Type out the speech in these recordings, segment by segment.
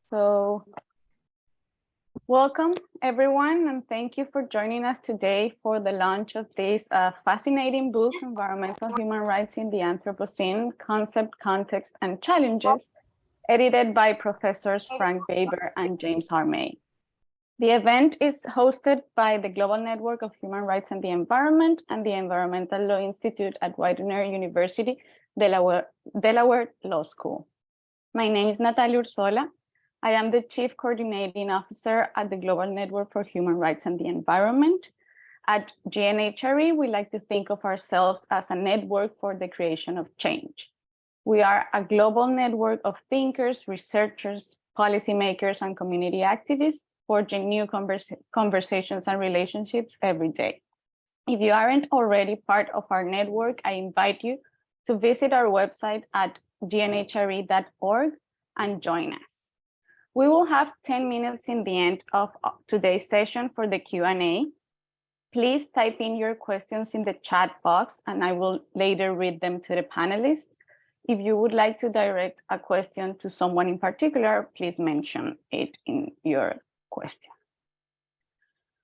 So welcome everyone, and thank you for joining us today for the launch of this fascinating book, Environmental Human Rights in the Anthropocene, Concept, Context, and Challenges, edited by Professors Frank Baber and GNHRE. The event is hosted by the Global Network of Human Rights and the Environment and the Environmental Law Institute at Widener University, Delaware Law School. My name is Natalia Ursola. I am the Chief Coordinating Officer at the Global Network for Human Rights and the Environment. At GNHRE, we like to think of ourselves as a network for the creation of change. We are a global network of thinkers, researchers, policymakers, and community activists forging new conversations and relationships every day. If you aren't already part of our network, I invite you to visit our website at GNHRE.org and join us. We will have 10 minutes in the end of today's session for the Q&A. Please type in your questions in the chat box, and I will later read them to the panelists. If you would like to direct a question to someone in particular, please mention it in your question.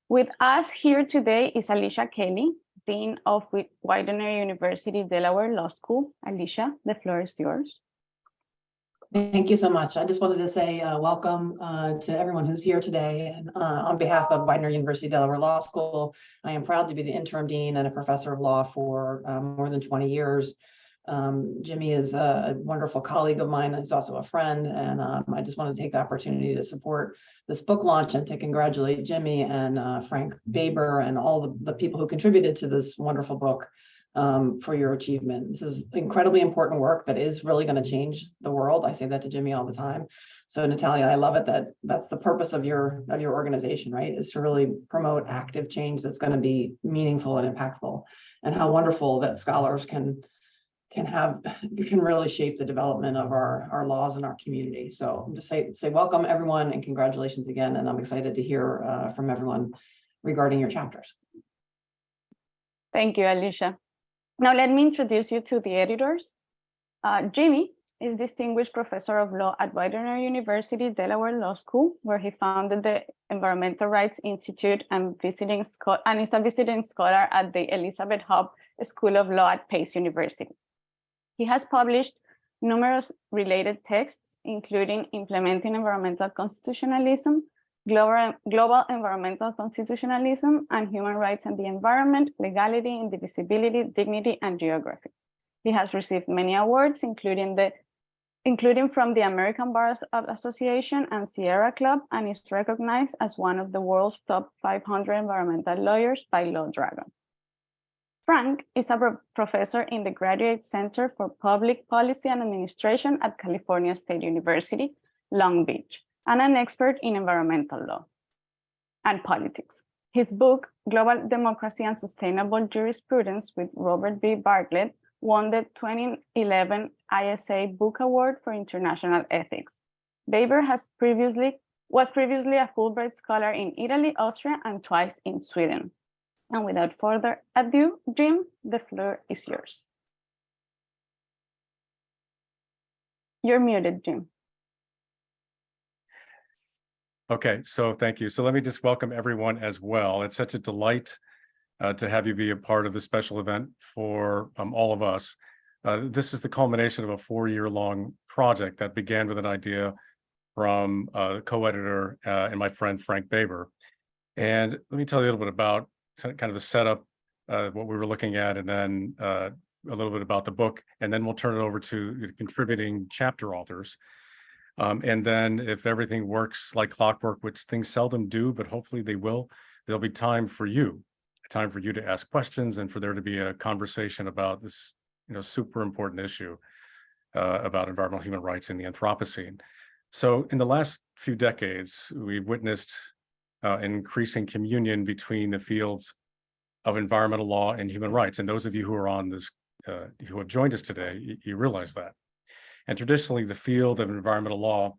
With us here today is Alicia Kelly, Dean of Widener University, Delaware Law School. Alicia, the floor is yours. Thank you so much. I just wanted to say welcome to everyone who's here today. And on behalf of Widener University, Delaware Law School, I am proud to be the interim dean and a professor of law for more than 20 years. Jimmy is a wonderful colleague of mine. He's also a friend. And I just want to take the opportunity to support this book launch and to congratulate Jimmy and Frank Baber and all the people who contributed to this wonderful book for your achievement. This is incredibly important work that is really going to change the world. I say that to Jimmy all the time. So Natalia, I love it that that's the purpose of your organization, right? Is to really promote active change that's going to be meaningful and impactful. And how wonderful that scholars can really shape the development of our laws in our community. So just say welcome everyone and congratulations again. And I'm excited to hear from everyone regarding your chapters. Thank you, Alicia. Now let me introduce you to the editors. Jimmy is Distinguished Professor of Law at Widener University, Delaware Law School, where he founded the Environmental Rights Institute and is a visiting scholar at the Elizabeth Hobb School of Law at Pace University. He has published numerous related texts, including Implementing Environmental Constitutionalism, Global Environmental Constitutionalism, and Human Rights and the Environment, Legality, Indivisibility, Dignity, and Geography. He has received many awards, including from the American Bar Association and Sierra Club, and is recognized as one of the world's top 500 environmental lawyers by Law Dragon. Frank is a professor in the Graduate Center for Public Policy and Administration at California State University, Long Beach, and an expert in environmental law and politics. His book, Global Democracy and Sustainable Jurisprudence with Robert B. Bartlett, won the 2011 ISA Book Award for International Ethics. Baber was previously a Fulbright Scholar in Italy, Austria, and twice in Sweden. And without further ado, Jim, the floor is yours. You're muted, Jim. Okay, so thank you. So let me just welcome everyone as well. It's such a delight to have you be a part of this special event for all of us. This is the culmination of a 4-year-long project that began with an idea from co-editor and my friend Frank Baber. And let me tell you a little bit about kind of the setup, what we were looking at, and then a little bit about the book, and then we'll turn it over to the contributing chapter authors. And then if everything works like clockwork, which things seldom do, but hopefully they will, there'll be time for you to ask questions and for there to be a conversation about this, super important issue about environmental human rights in the Anthropocene. So in the last few decades, we've witnessed an increasing communion between the fields of environmental law and human rights. And those of you who are on this, who have joined us today, you realize that. And traditionally, the field of environmental law,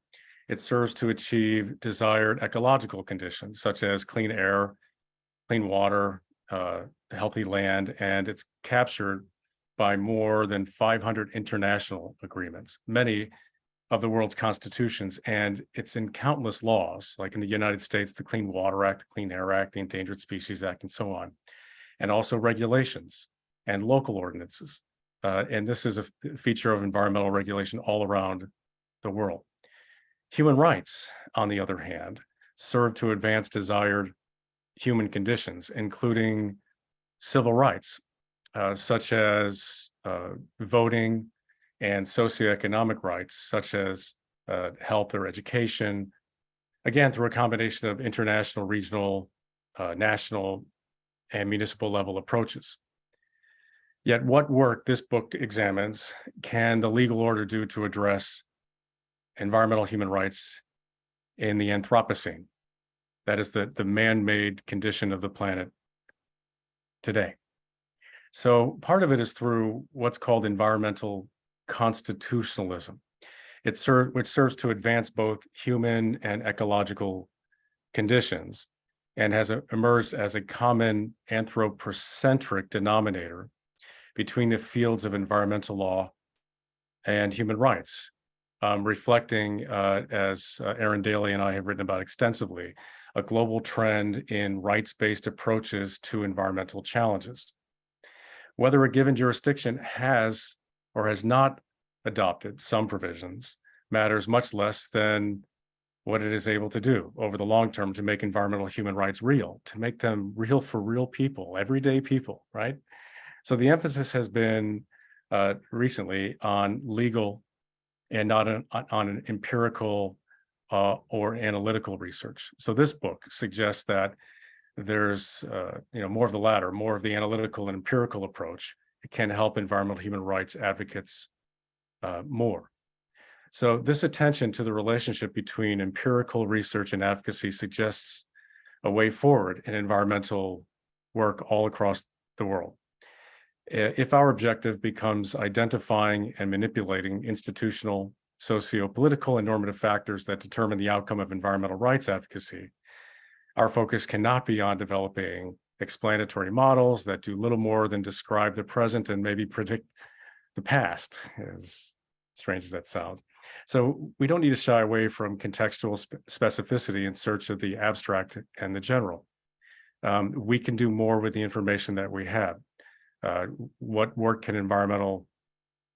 it serves to achieve desired ecological conditions, such as clean air, clean water, healthy land, and it's captured by more than 500 international agreements, many of the world's constitutions, and it's in countless laws, like in the United States, the Clean Water Act, the Clean Air Act, the Endangered Species Act, and so on, and also regulations and local ordinances. And this is a feature of environmental regulation all around the world. Human rights, on the other hand, serve to advance desired human conditions, including civil rights, such as voting, and socioeconomic rights, such as health or education, again, through a combination of international, regional, national, and municipal level approaches. Yet what work this book examines can the legal order do to address environmental human rights in the Anthropocene? That is the man-made condition of the planet today. So part of it is through what's called environmental constitutionalism, which serves to advance both human and ecological conditions, and has emerged as a common anthropocentric denominator between the fields of environmental law and human rights, reflecting, as Aaron Daly and I have written about extensively, a global trend in rights-based approaches to environmental challenges. Whether a given jurisdiction has or has not adopted some provisions matters much less than what it is able to do over the long term to make environmental human rights real, to make them real for real people, everyday people, right? So the emphasis has been recently on legal and not on an empirical or analytical research. So this book suggests that there's more of the latter, more of the analytical and empirical approach. It can help environmental human rights advocates more. So this attention to the relationship between empirical research and advocacy suggests a way forward in environmental work all across the world. If our objective becomes identifying and manipulating institutional, socio-political, and normative factors that determine the outcome of environmental rights advocacy, our focus cannot be on developing explanatory models that do little more than describe the present and maybe predict the past, as strange as that sounds. So we don't need to shy away from contextual specificity in search of the abstract and the general. We can do more with the information that we have. What work can environmental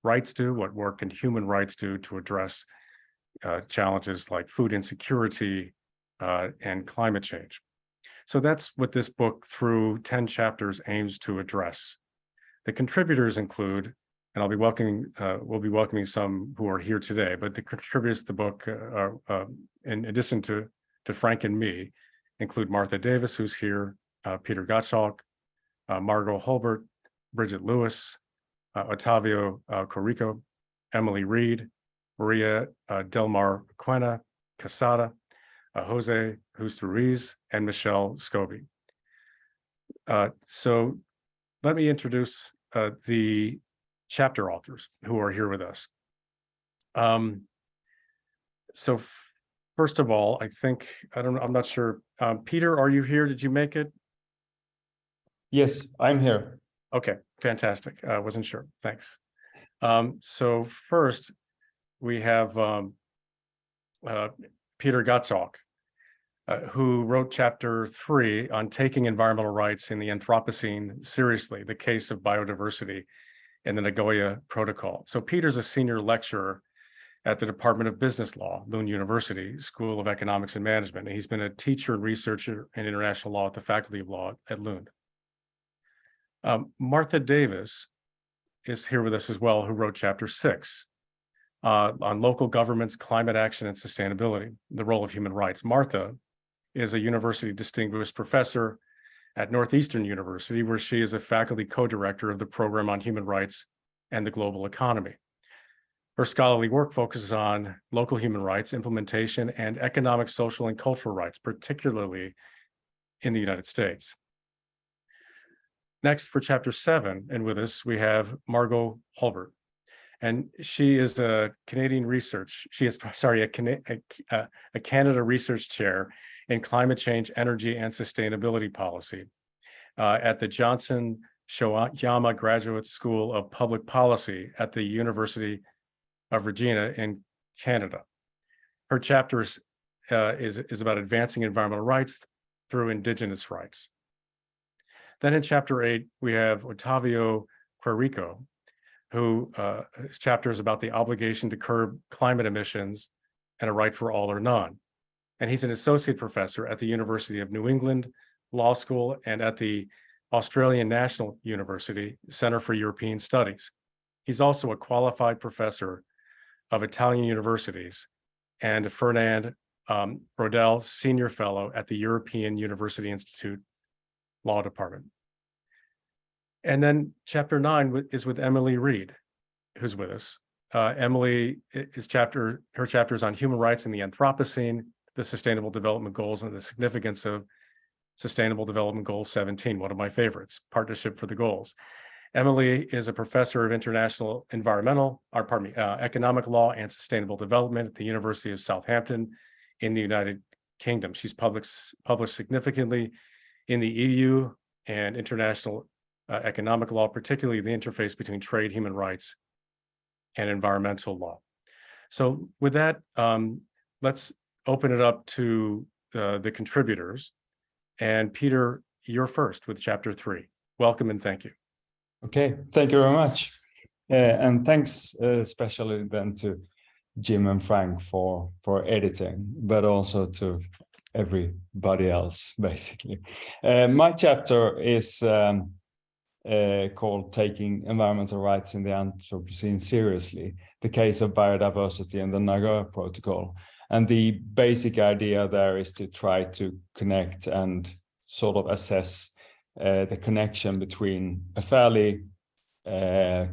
rights do? What work can human rights do to address challenges like food insecurity and climate change? So that's what this book, through 10 chapters, aims to address. The contributors include, and we'll be welcoming some who are here today, but the contributors to the book, in addition to Frank and me, include Martha Davis, who's here, Peter Gottschalk, Margot Hulbert, Bridget Lewis, Otavio Corico, Emily Reed, Maria Delmar Quena Casada, Jose Justo Ruiz, and Michelle Scobie. So let me introduce the chapter authors who are here with us. So first of all, I'm not sure. Peter, are you here? Did you make it? Yes, I'm here. Okay, fantastic. I wasn't sure. Thanks. So first, we have Peter Gottschalk, who wrote chapter 3 on taking environmental rights in the Anthropocene seriously, the case of biodiversity in the Nagoya Protocol. So Peter's a senior lecturer at the Department of Business Law, Lund University School of Economics and Management. And he's been a teacher and researcher in international law at the Faculty of Law at Lund. Martha Davis is here with us as well, who wrote chapter 6 on local governments, climate action, and sustainability, the role of human rights. Martha is a university distinguished professor at Northeastern University, where she is a faculty co-director of the program on human rights and the global economy. Her scholarly work focuses on local human rights, implementation, and economic, social, and cultural rights, particularly in the United States. Next, for chapter 7, and with us, we have Margot Hulbert. And she is a Canada Research Chair in Climate Change, Energy, and Sustainability Policy at the Johnson Shoyama Graduate School of Public Policy at the University of Virginia in Canada. Her chapter is about advancing environmental rights through Indigenous rights. Then in chapter 8, we have Otavio Quirico, who his chapter is about the obligation to curb climate emissions and a right for all or none. And he's an associate professor at the University of New England Law School and at the Australian National University Center for European Studies. He's also a qualified professor of Italian universities and Fernand Rodel Senior Fellow at the European University Institute Law Department. And then chapter 9 is with Emily Reed, who's with us. Emily, her chapter is on human rights in the Anthropocene, the Sustainable Development Goals, and the significance of Sustainable Development Goal 17, one of my favorites, Partnership for the Goals. Emily is a professor of international economic law and sustainable development at the University of Southampton in the United Kingdom. She's published significantly in the EU and international economic law, particularly the interface between trade, human rights, and environmental law. So with that, let's open it up to the contributors. And Peter, you're first with chapter 3. Welcome and thank you. Okay, thank you very much. And thanks especially then to Jim and Frank for editing, but also to everybody else, basically. My chapter is called Taking Environmental Rights in the Anthropocene Seriously, the case of biodiversity and the Nagoya Protocol. And the basic idea there is to try to connect and sort of assess the connection between a fairly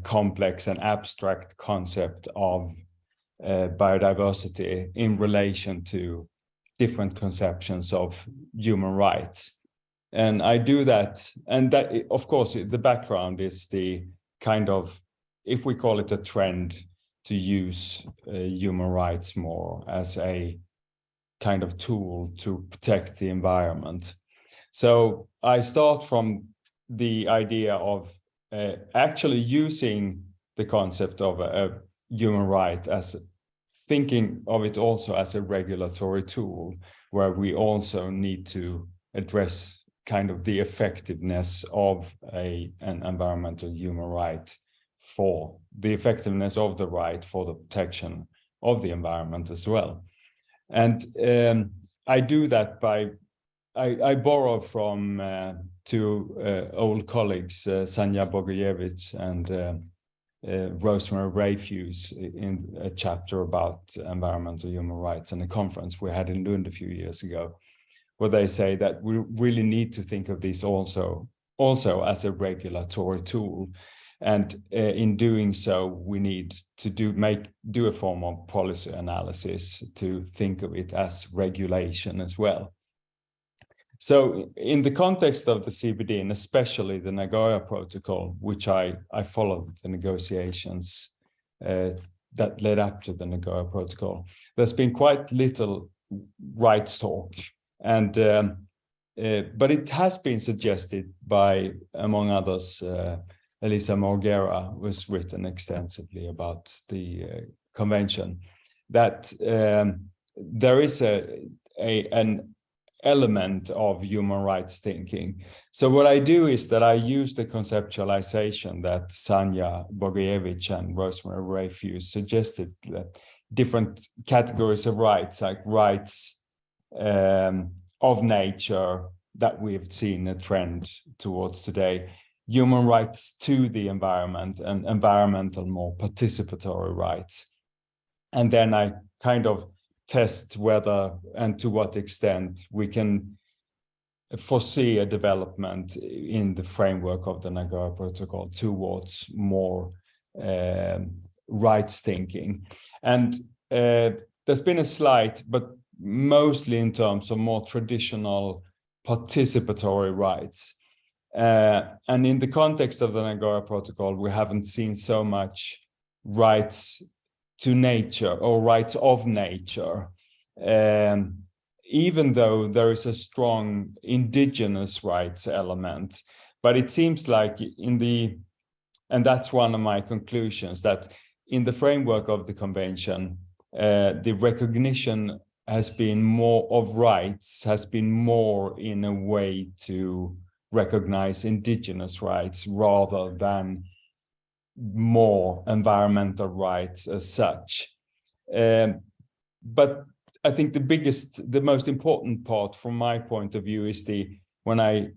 complex and abstract concept of biodiversity in relation to different conceptions of human rights. And I do that, and that, of course, the background is the kind of, if we call it a trend, to use human rights more as a kind of tool to protect the environment. So I start from the idea of actually using the concept of a human right as thinking of it also as a regulatory tool, where we also need to address kind of the effectiveness of an environmental human right, for the effectiveness of the right for the protection of the environment as well. And I do that by, I borrow from two old colleagues, Sanja Bogojevic and Rosemary Rayfuse, in a chapter about environmental human rights and a conference we had in Lund a few years ago, where they say that we really need to think of this also as a regulatory tool. And in doing so, we need to do a form of policy analysis to think of it as regulation as well. So in the context of the CBD, and especially the Nagoya Protocol, which I followed the negotiations that led up to the Nagoya Protocol, there's been quite little rights talk. And but it has been suggested by, among others, Elisa Morguera, who's written extensively about the convention, that there is an element of human rights thinking. So what I do is that I use the conceptualization that Sanja Bogojevic and Rosemary Rayfuse suggested, that different categories of rights, like rights of nature that we've seen a trend towards today, human rights to the environment, and environmental more participatory rights. And then I kind of test whether and to what extent we can foresee a development in the framework of the Nagoya Protocol towards more rights thinking. And there's been a slight, but mostly in terms of more traditional participatory rights. And in the context of the Nagoya Protocol, we haven't seen so much rights to nature or rights of nature, even though there is a strong indigenous rights element. But it seems like and that's one of my conclusions, that in the framework of the convention, the recognition has been more of rights, has been more in a way to recognize indigenous rights rather than more environmental rights as such. But I think the most important part from my point of view is when I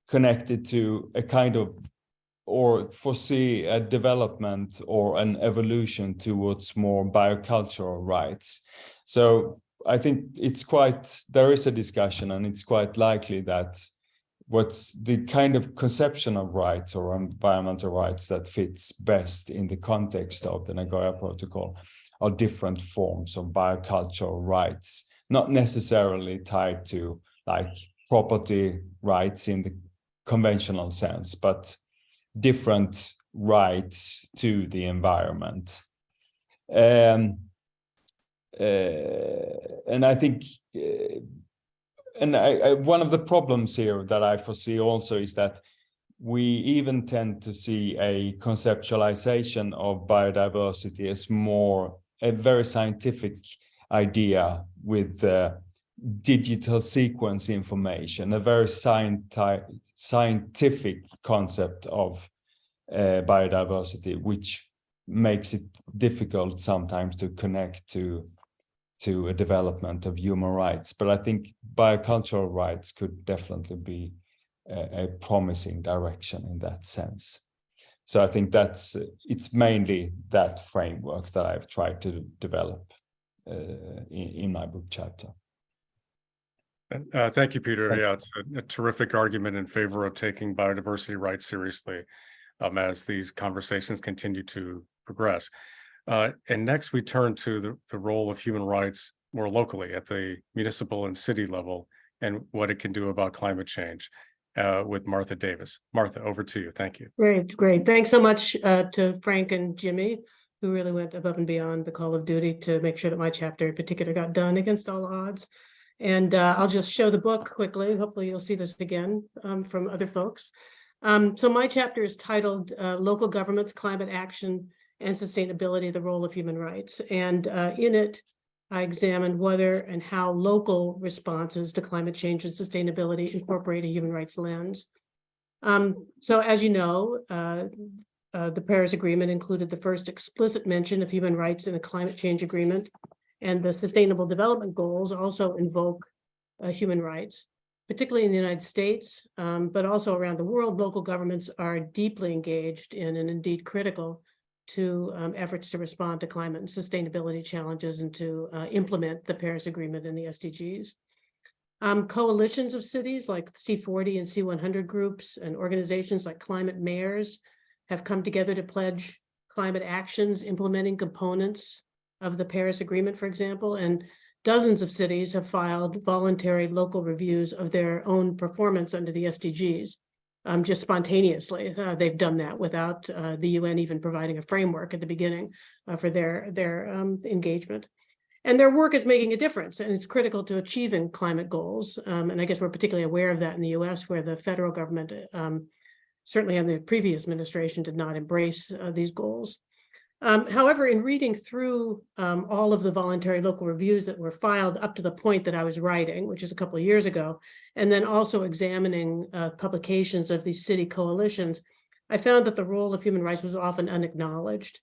connect it to a kind of, or foresee a development or an evolution towards more biocultural rights. So I think there is a discussion, and it's quite likely that what's the kind of conception of rights or environmental rights that fits best in the context of the Nagoya Protocol are different forms of biocultural rights, not necessarily tied to like property rights in the conventional sense, but different rights to the environment. And I think, one of the problems here that I foresee also is that we even tend to see a conceptualization of biodiversity as more a very scientific idea with digital sequence information, a very scientific concept of biodiversity, which makes it difficult sometimes to connect to a development of human rights. But I think biocultural rights could definitely be a promising direction in that sense. So I think it's mainly that framework that I've tried to develop in my book chapter. Thank you, Peter. Yeah, it's a terrific argument in favor of taking biodiversity rights seriously as these conversations continue to progress. And next, we turn to the role of human rights more locally at the municipal and city level and what it can do about climate change with Martha Davis. Martha, over to you. Thank you. Great. Thanks so much to Frank and Jimmy, who really went above and beyond the call of duty to make sure that my chapter in particular got done against all odds. And I'll just show the book quickly. Hopefully you'll see this again from other folks. So my chapter is titled Local Governments, Climate Action and Sustainability, the Role of Human Rights. And in it, I examined whether and how local responses to climate change and sustainability incorporate a human rights lens. So as you know, the Paris Agreement included the first explicit mention of human rights in a climate change agreement, and the Sustainable Development Goals also invoke human rights, particularly in the United States, but also around the world. Local governments are deeply engaged in and indeed critical to efforts to respond to climate and sustainability challenges and to implement the Paris Agreement and the SDGs. Coalitions of cities like C40 and C100 groups and organizations like Climate Mayors have come together to pledge climate actions implementing components of the Paris Agreement, for example, and dozens of cities have filed voluntary local reviews of their own performance under the SDGs. Just spontaneously. They've done that without the UN even providing a framework at the beginning for their engagement. And their work is making a difference, and it's critical to achieving climate goals. And I guess we're particularly aware of that in the US, where the federal government, certainly in the previous administration, did not embrace these goals. However, in reading through all of the voluntary local reviews that were filed up to the point that I was writing, which is a couple of years ago, and then also examining publications of these city coalitions, I found that the role of human rights was often unacknowledged.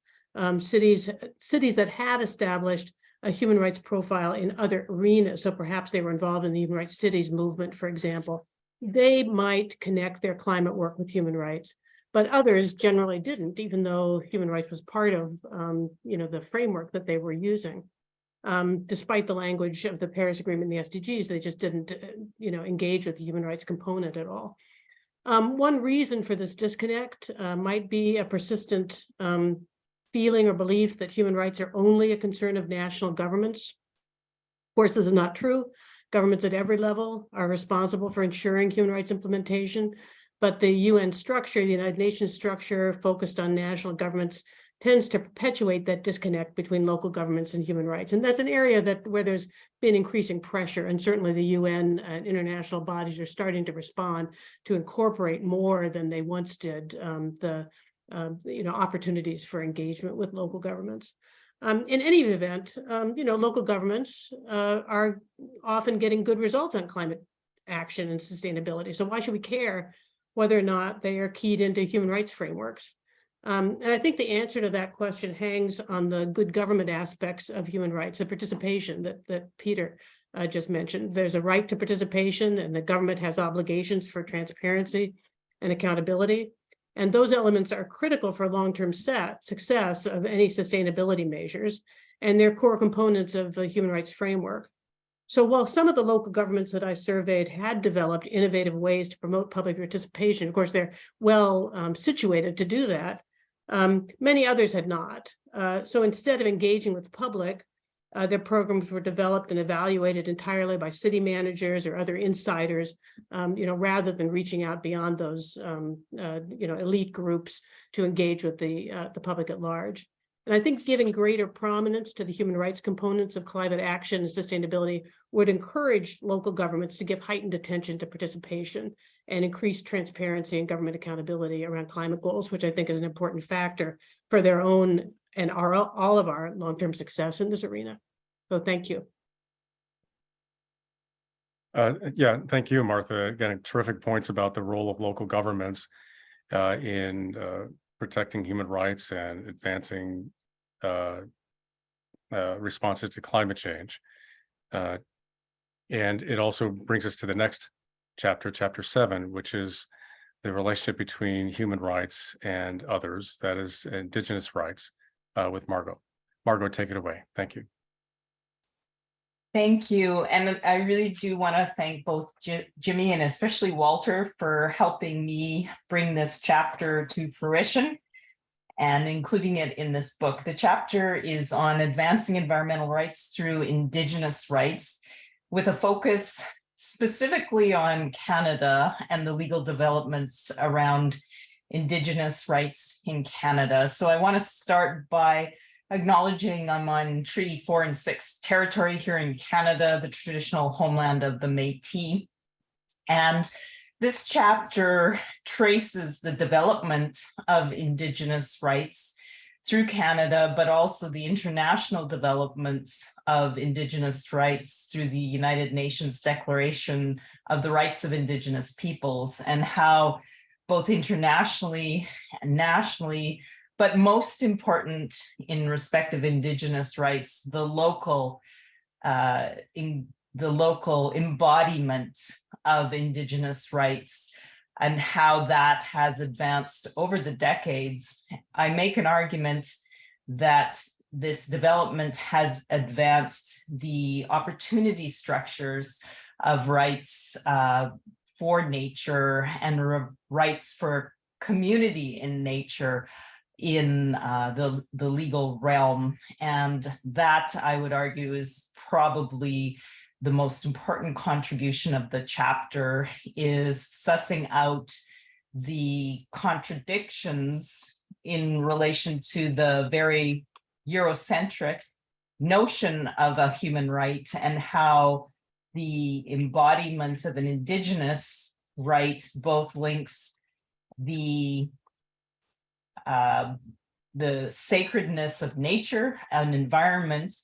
Cities that had established a human rights profile in other arenas, so perhaps they were involved in the Human Rights Cities movement, for example, they might connect their climate work with human rights. But others generally didn't, even though human rights was part of the framework that they were using. Despite the language of the Paris Agreement and the SDGs, they just didn't engage with the human rights component at all. One reason for this disconnect might be a persistent feeling or belief that human rights are only a concern of national governments. Of course, this is not true. Governments at every level are responsible for ensuring human rights implementation. But the UN structure, the United Nations structure focused on national governments, tends to perpetuate that disconnect between local governments and human rights. And that's an area where there's been increasing pressure, and certainly the UN and international bodies are starting to respond to incorporate more than they once did the opportunities for engagement with local governments. In any event, local governments are often getting good results on climate action and sustainability. So why should we care whether or not they are keyed into human rights frameworks? And I think the answer to that question hangs on the good government aspects of human rights, the participation that Peter just mentioned. There's a right to participation, and the government has obligations for transparency and accountability. And those elements are critical for long-term success of any sustainability measures, and they're core components of the human rights framework. So while some of the local governments that I surveyed had developed innovative ways to promote public participation, of course, they're well situated to do that, many others had not. So instead of engaging with the public, their programs were developed and evaluated entirely by city managers or other insiders, rather than reaching out beyond those, elite groups to engage with the public at large. And I think giving greater prominence to the human rights components of climate action and sustainability would encourage local governments to give heightened attention to participation and increase transparency and government accountability around climate goals, which I think is an important factor for their own and all of our long-term success in this arena. So thank you. Yeah, thank you, Martha. Again, terrific points about the role of local governments in protecting human rights and advancing responses to climate change. And it also brings us to the next chapter, chapter 7, which is the relationship between human rights and others, that is Indigenous rights, with Margot. Margot, take it away. Thank you. Thank you. And I really do want to thank both Jimmy and especially Walter for helping me bring this chapter to fruition and including it in this book. The chapter is on advancing environmental rights through Indigenous rights, with a focus specifically on Canada and the legal developments around Indigenous rights in Canada. So I want to start by acknowledging I'm on Treaty 4 and 6 territory here in Canada, the traditional homeland of the Métis. And this chapter traces the development of Indigenous rights through Canada, but also the international developments of Indigenous rights through the United Nations Declaration of the Rights of Indigenous Peoples, and how both internationally and nationally, but most important in respect of Indigenous rights, the local embodiment of Indigenous rights and how that has advanced over the decades. I make an argument that this development has advanced the opportunity structures of rights for nature and rights for community in nature in the legal realm. And that, I would argue, is probably the most important contribution of the chapter, is sussing out the contradictions in relation to the very Eurocentric notion of a human right, and how the embodiment of an Indigenous right both links the sacredness of nature and environment,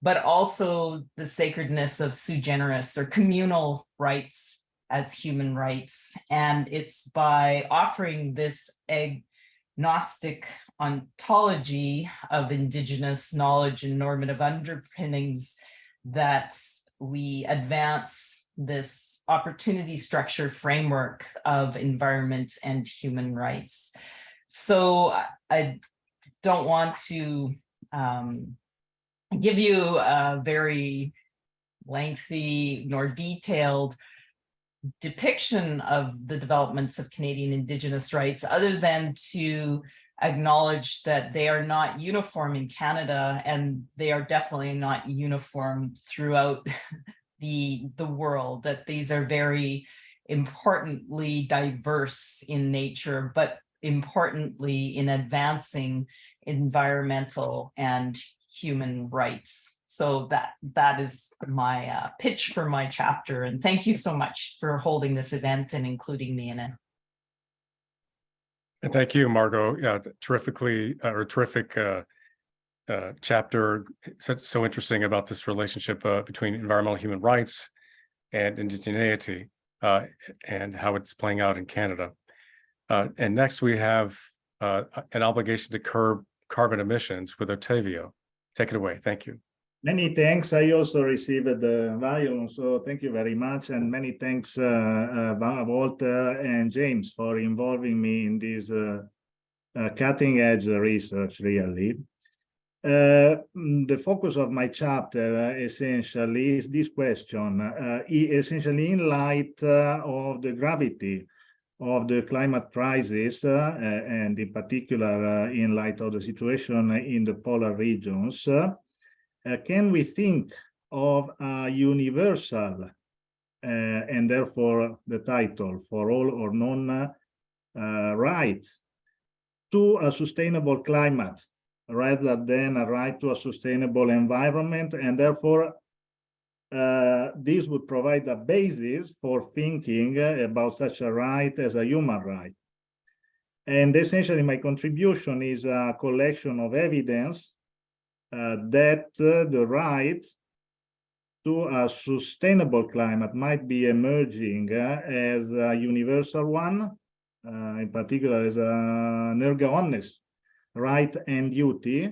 but also the sacredness of sui generis or communal rights as human rights. And it's by offering this agnostic ontology of Indigenous knowledge and normative underpinnings that we advance this opportunity structure framework of environment and human rights. So I don't want to give you a very lengthy nor detailed depiction of the developments of Canadian Indigenous rights, other than to acknowledge that they are not uniform in Canada, and they are definitely not uniform throughout the world, that these are very importantly diverse in nature, but importantly in advancing environmental and human rights. So that is my pitch for my chapter. And thank you so much for holding this event and including me in it. And thank you, Margot. Yeah, terrific chapter, so interesting about this relationship between environmental human rights and indigeneity and how it's playing out in Canada. And next we have an obligation to curb carbon emissions with Ottavio. Take it away. Thank you. Many thanks. I also received the volume, so thank you very much. And many thanks, Walter and James, for involving me in this cutting edge research, really. The focus of my chapter essentially is this question, essentially in light of the gravity of the climate crisis, and in particular in light of the situation in the polar regions. Can we think of a universal, and therefore the title, for all or none right to a sustainable climate, rather than a right to a sustainable environment, and therefore this would provide a basis for thinking about such a right as a human right. And essentially my contribution is a collection of evidence that the right to a sustainable climate might be emerging as a universal one, in particular as an erga omnes right and duty.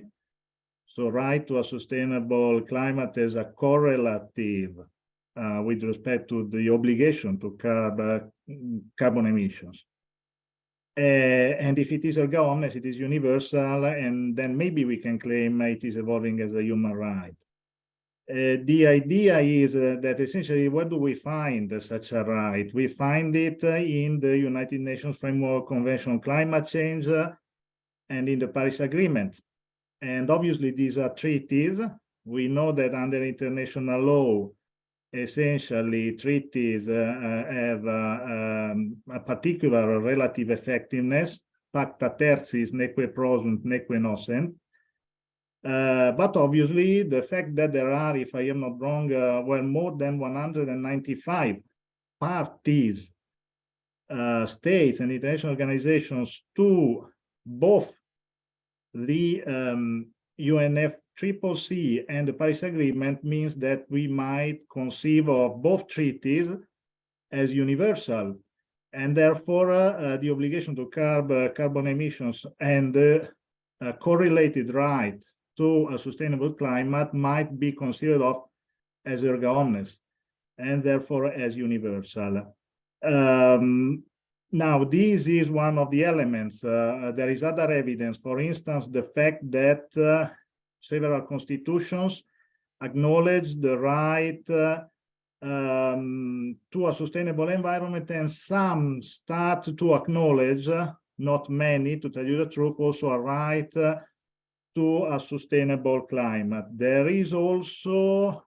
So right to a sustainable climate as a correlative with respect to the obligation to curb carbon emissions. And if it is erga omnes, it is universal, and then maybe we can claim it is evolving as a human right. The idea is that essentially, where do we find such a right? We find it in the United Nations Framework Convention on Climate Change and in the Paris Agreement. And obviously, these are treaties. We know that under international law, essentially, treaties have a particular relative effectiveness, pacta tercis neque prosunt neque nocent. But obviously, the fact that there are, if I am not wrong, well, more than 195 parties, states and international organizations to both the UNFCCC and the Paris Agreement means that we might conceive of both treaties as universal, and therefore the obligation to curb carbon emissions and the correlated right to a sustainable climate might be considered of as erga omnes, and therefore as universal. Now, this is one of the elements. There is other evidence, for instance, the fact that several constitutions acknowledge the right to a sustainable environment, and some start to acknowledge, not many, to tell you the truth, also a right to a sustainable climate. There is also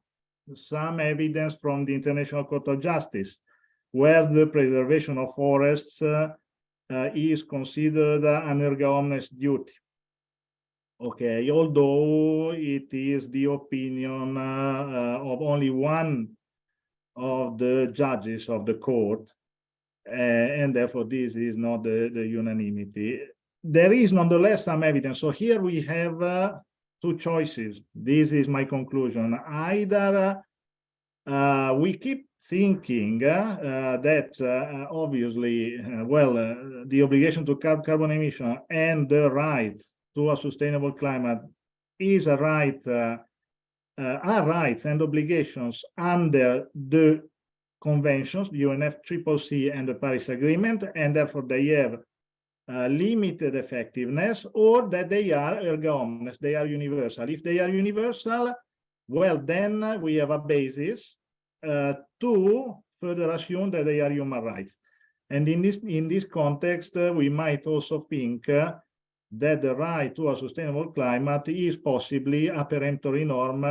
some evidence from the International Court of Justice, where the preservation of forests is considered an erga omnes duty. Okay, although it is the opinion of only one of the judges of the court, and therefore this is not the unanimity. There is nonetheless some evidence. So here we have two choices. This is my conclusion. Either we keep thinking that obviously, the obligation to curb carbon emission and the right to a sustainable climate is a right, are rights and obligations under the conventions, the UNFCCC and the Paris Agreement, and therefore they have limited effectiveness, or that they are erga omnes, they are universal. If they are universal, well, then we have a basis to further assume that they are human rights. And in this context, we might also think that the right to a sustainable climate is possibly a peremptory norm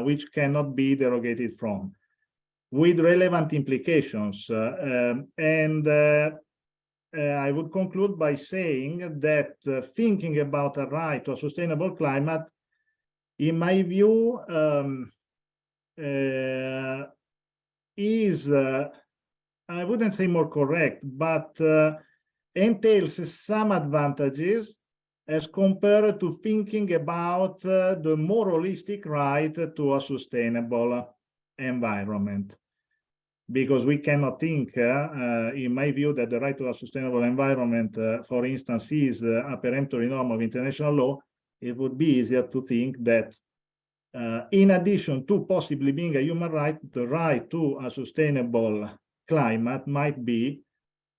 which cannot be derogated from, with relevant implications. I would conclude by saying that thinking about a right to a sustainable climate, in my view, is, I wouldn't say more correct, but entails some advantages as compared to thinking about the more holistic right to a sustainable environment. Because we cannot think, in my view, that the right to a sustainable environment, for instance, is a peremptory norm of international law. It would be easier to think that in addition to possibly being a human right, the right to a sustainable climate might be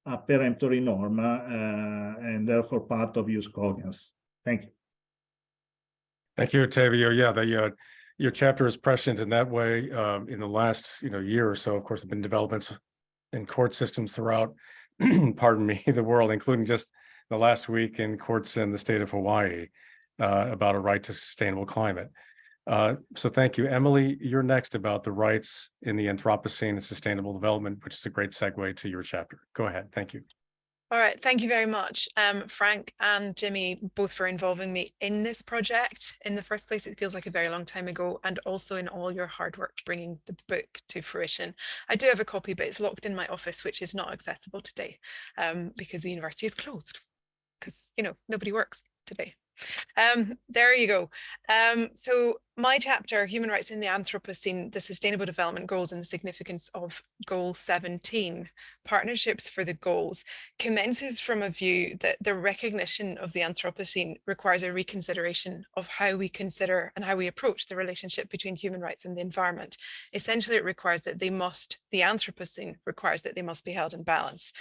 a peremptory norm and therefore part of use cogence. Thank you. Thank you, Ottavio. Yeah, your chapter is prescient in that way. In the last year or so, of course, there have been developments in court systems throughout, pardon me, the world, including just the last week in courts in the state of Hawaii about a right to sustainable climate. So thank you. Emily, you're next about the rights in the Anthropocene and sustainable development, which is a great segue to your chapter. Go ahead. Thank you. All right, thank you very much, Frank and Jimmy, both for involving me in this project. In the first place, it feels like a very long time ago, and also in all your hard work bringing the book to fruition. I do have a copy, but it's locked in my office, which is not accessible today because the university is closed because, nobody works today. There you go. So my chapter, Human Rights in the Anthropocene, the Sustainable Development Goals and the Significance of Goal 17, Partnerships for the Goals, commences from a view that the recognition of the Anthropocene requires a reconsideration of how we consider and how we approach the relationship between human rights and the environment. Essentially, it requires that the Anthropocene requires that they must be held in balance.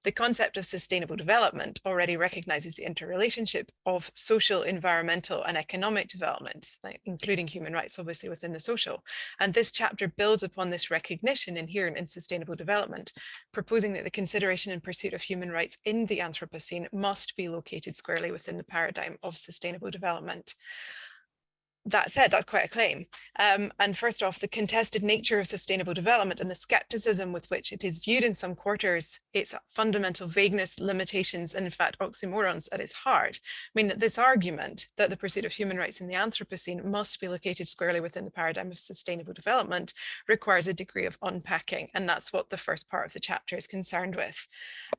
The concept of sustainable development already recognizes the interrelationship of social, environmental, and economic development, including human rights, obviously, within the social. And this chapter builds upon this recognition inherent in sustainable development, proposing that the consideration and pursuit of human rights in the Anthropocene must be located squarely within the paradigm of sustainable development. That said, that's quite a claim. And first off, the contested nature of sustainable development and the skepticism with which it is viewed in some quarters, its fundamental vagueness, limitations, and in fact, oxymorons at its heart, mean that this argument that the pursuit of human rights in the Anthropocene must be located squarely within the paradigm of sustainable development requires a degree of unpacking. And that's what the first part of the chapter is concerned with.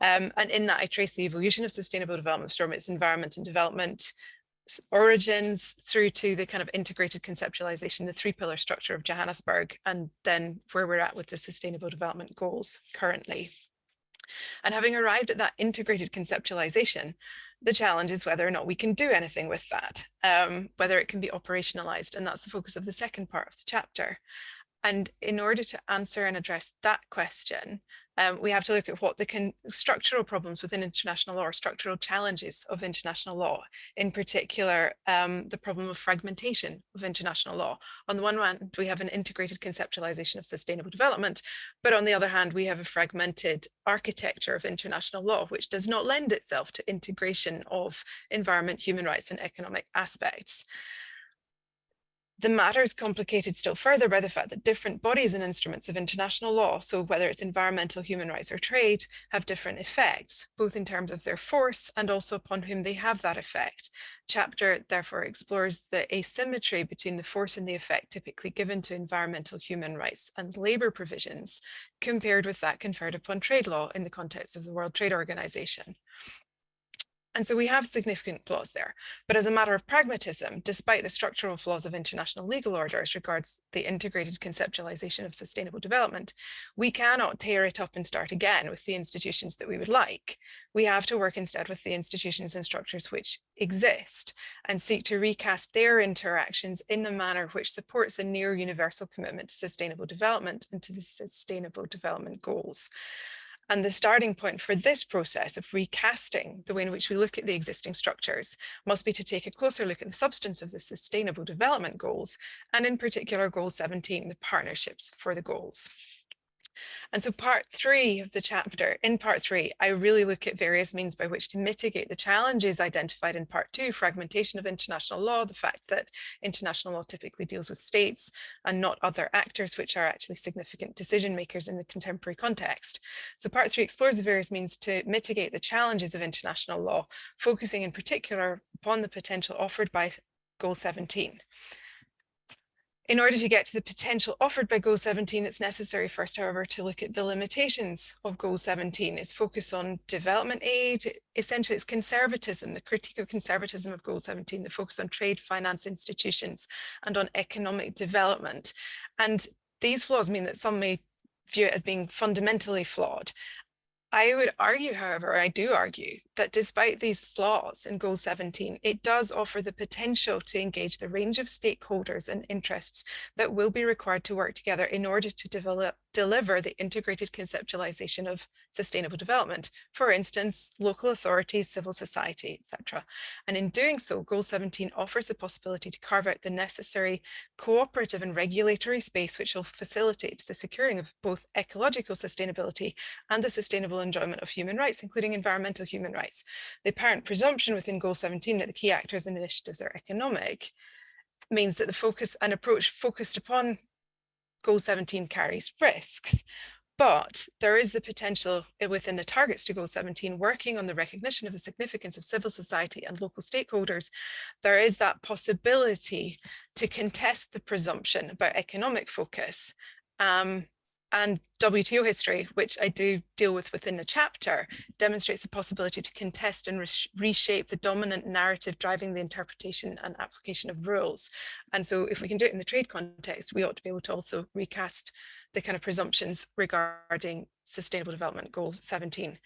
And in that, I trace the evolution of sustainable development from its environment and development origins through to the kind of integrated conceptualization, the three-pillar structure of Johannesburg, and then where we're at with the Sustainable Development Goals currently. And having arrived at that integrated conceptualization, the challenge is whether or not we can do anything with that, whether it can be operationalized, and that's the focus of the second part of the chapter. And in order to answer and address that question, we have to look at what the structural problems within international law or structural challenges of international law, in particular, the problem of fragmentation of international law. On the one hand, we have an integrated conceptualization of sustainable development, but on the other hand, we have a fragmented architecture of international law, which does not lend itself to integration of environment, human rights, and economic aspects. The matter is complicated still further by the fact that different bodies and instruments of international law, so whether it's environmental, human rights, or trade, have different effects, both in terms of their force and also upon whom they have that effect. Chapter therefore explores the asymmetry between the force and the effect typically given to environmental, human rights, and labor provisions, compared with that conferred upon trade law in the context of the World Trade Organization. And so we have significant flaws there. But as a matter of pragmatism, despite the structural flaws of international legal order as regards the integrated conceptualization of sustainable development, we cannot tear it up and start again with the institutions that we would like. We have to work instead with the institutions and structures which exist and seek to recast their interactions in a manner which supports a near universal commitment to sustainable development and to the Sustainable Development Goals. And the starting point for this process of recasting the way in which we look at the existing structures must be to take a closer look at the substance of the Sustainable Development Goals, and in particular, Goal 17, the partnerships for the goals. And so part 3 of the chapter, in part 3, I really look at various means by which to mitigate the challenges identified in part 2, fragmentation of international law, the fact that international law typically deals with states and not other actors, which are actually significant decision makers in the contemporary context. So part 3 explores the various means to mitigate the challenges of international law, focusing in particular upon the potential offered by Goal 17. In order to get to the potential offered by Goal 17, it's necessary first, however, to look at the limitations of Goal 17. Its focus on development aid, essentially it's conservatism, the critique of conservatism of Goal 17, the focus on trade, finance, institutions, and on economic development. And these flaws mean that some may view it as being fundamentally flawed. I would argue, however, I do argue, that despite these flaws in Goal 17, it does offer the potential to engage the range of stakeholders and interests that will be required to work together in order to deliver the integrated conceptualization of sustainable development. For instance, local authorities, civil society, etc. And in doing so, Goal 17 offers the possibility to carve out the necessary cooperative and regulatory space which will facilitate the securing of both ecological sustainability and the sustainable enjoyment of human rights, including environmental human rights. The apparent presumption within Goal 17 that the key actors and initiatives are economic means that the focus and approach focused upon Goal 17 carries risks. But there is the potential within the targets to Goal 17, working on the recognition of the significance of civil society and local stakeholders. There is that possibility to contest the presumption about economic focus. And WTO history, which I do deal with within the chapter, demonstrates the possibility to contest and reshape the dominant narrative driving the interpretation and application of rules. And so if we can do it in the trade context, we ought to be able to also recast the kind of presumptions regarding Sustainable Development Goal 17.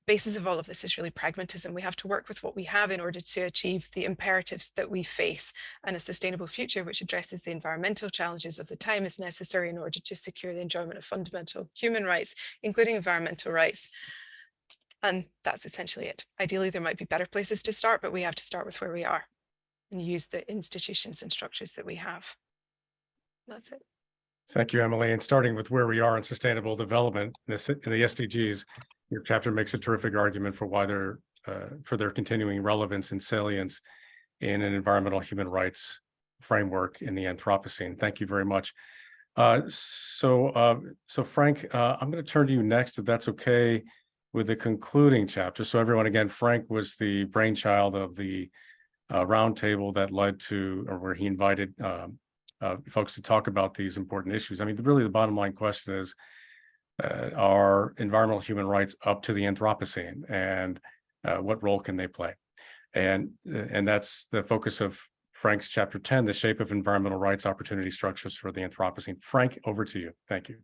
Basis of all of this is really pragmatism. We have to work with what we have in order to achieve the imperatives that we face, and a sustainable future which addresses the environmental challenges of the time is necessary in order to secure the enjoyment of fundamental human rights, including environmental rights. And that's essentially it. Ideally, there might be better places to start, but we have to start with where we are and use the institutions and structures that we have. That's it. Thank you, Emily. And starting with where we are in sustainable development, in the SDGs, your chapter makes a terrific argument for why they're for their continuing relevance and salience in an environmental human rights framework in the Anthropocene. Thank you very much. So Frank, I'm going to turn to you next, if that's okay, with the concluding chapter. So everyone, again, Frank was the brainchild of the roundtable that led to, or where he invited folks to talk about these important issues. I mean, really, the bottom line question is, are environmental human rights up to the Anthropocene, and what role can they play? And that's the focus of Frank's chapter 10, the shape of environmental rights opportunity structures for the Anthropocene. Frank, over to you. Thank you.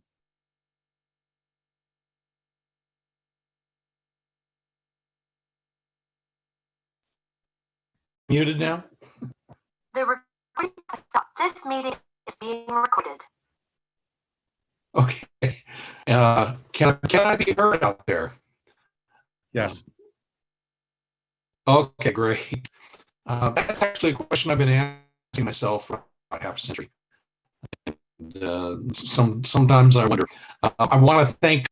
Muted now? The recording has stopped. This meeting is being recorded. Okay. Can I be heard out there? Yes. Okay, great. That's actually a question I've been asking myself for a half century. And, sometimes I wonder. I want to thank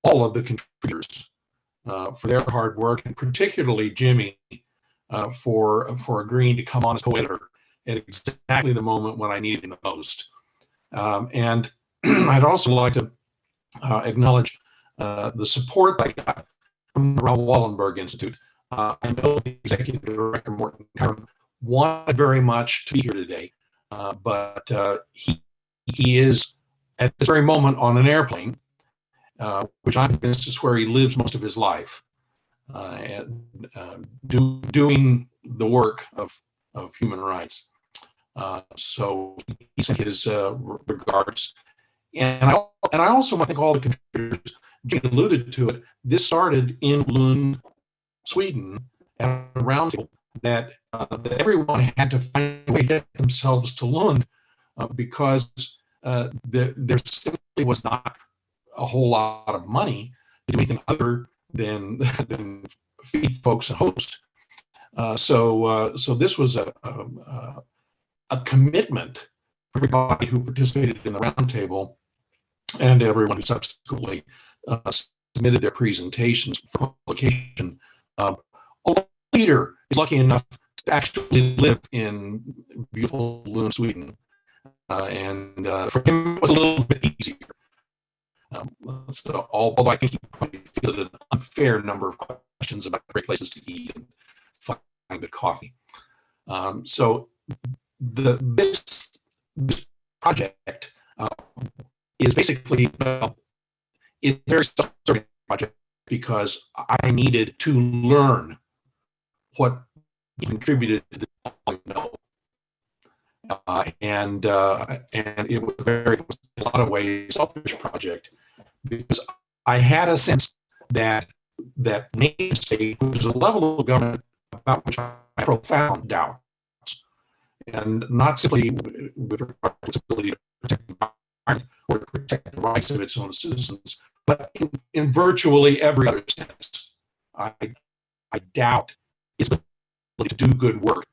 all of the contributors for their hard work, and particularly Jimmy for agreeing to come on as co-editor at exactly the moment when I needed him the most. And I'd also like to acknowledge the support I got from the Raoul Wallenberg Institute. I know the executive director, Morton Carr, wanted very much to be here today, but he is at this very moment on an airplane, which I'm convinced is where he lives most of his life, doing the work of human rights. So he sent his regards. And I also want to thank all the contributors. Jane alluded to it. This started in Lund, Sweden, at a roundtable that everyone had to find a way to get themselves to Lund because there simply was not a whole lot of money to do anything other than feed folks and host. So this was a commitment for everybody who participated in the roundtable and everyone who subsequently submitted their presentations for publication. Peter is lucky enough to actually live in beautiful Lund, Sweden, and for him it was a little bit easier. So although I think he probably fielded an unfair number of questions about great places to eat and find good coffee. So this project is basically, it's a very self-serving project because I needed to learn what contributed to the know. And it was in a lot of ways, selfish project because I had a sense that nation state was a level of government about which I had profound doubts, and not simply with regard to its ability to protect the environment or to protect the rights of its own citizens, but in virtually every other sense. I doubt its ability to do good work.